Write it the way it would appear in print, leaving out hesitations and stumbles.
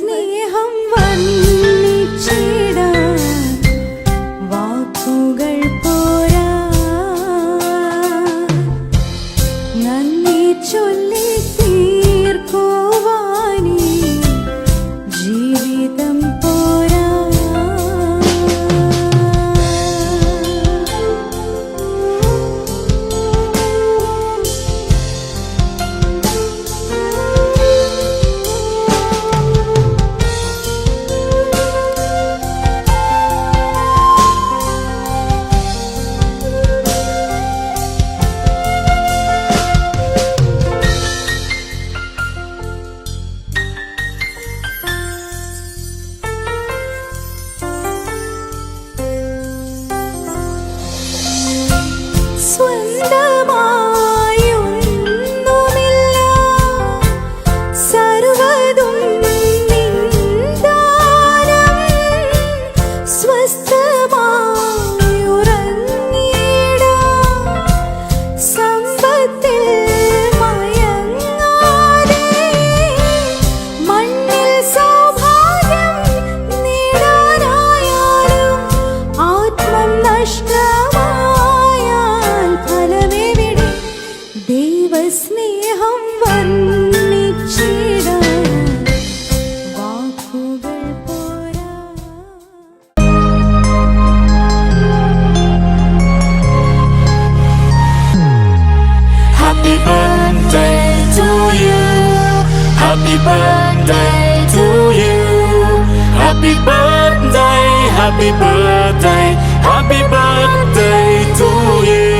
ദൈവസ്നേഹം വർണ്ണിച്ചിടാൻ വാക്കുകൾ പോരാ. നന്ദി ചൊല്ലി തീർക്കുവാനീ ജീവിതം പോരാ. സ്വന്തമായൊന്നുമില്ല, സർവ്വതും നിൻ ദാനം. സ്വസ്ഥമായുറങ്ങിടാം, സമ്പത്തിൽ മയങ്ങാതെ. മണ്ണിൽ സൗഭാഗ്യം നേടാനായാലും ആത്മം നഷ്ടമായാൽ ഫലമെവിടെ? ദൈവസ്നേഹം വർണ്ണിച്ചിടാൻ വാക്കുകൾ പോരാ. Happy birthday to you. Happy birthday to you. Happy birthday, happy birthday, happy birthday to you.